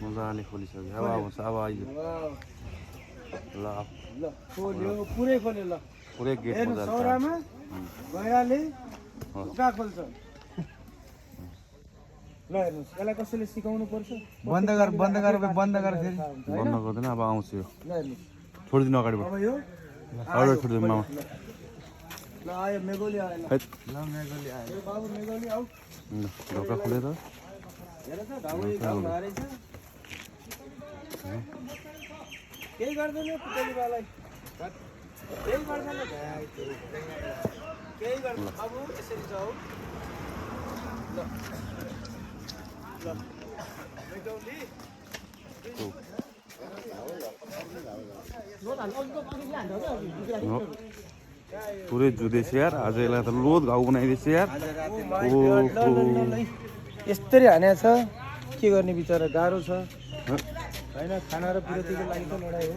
मजाले खोलिसक्यो अब आउँछ अब अहिले ल ल खोल्यो पुरै खोल्यो ल पुरै गेट हेर्नु मजाले सौरामा गैँडाले ढुक्का खोल्छ ल हेर्नुहोस् यसलाई कसैले सिकाउनु पर्छ बन्द गर फेरि बन्द गर्दैन अब आउँछ यो ल हेर्नुहोस् छोडिदिनु अगाडि अब यो अगाडि छोडिदिनु मामा ल आयो मेघोली आयो ल हैट ल मेघोली आयो ए बाबु मेघोली आऊ ढोका खोलेर हेर त घाउ हारेछ केही गर्दैन पुतली बालाई केही गर्दैन केही गर्दैन बाबु यसरी जाऊ ल ल मेघोली पुरै जुँदैछ यार आज यसलाई त लोद घाउ बनाइदिएछ यार यस्तरी हानेको छ के गर्ने बिचरा गाह्रो छ होइन खाना र विरतिको लागि त लडाइँ हो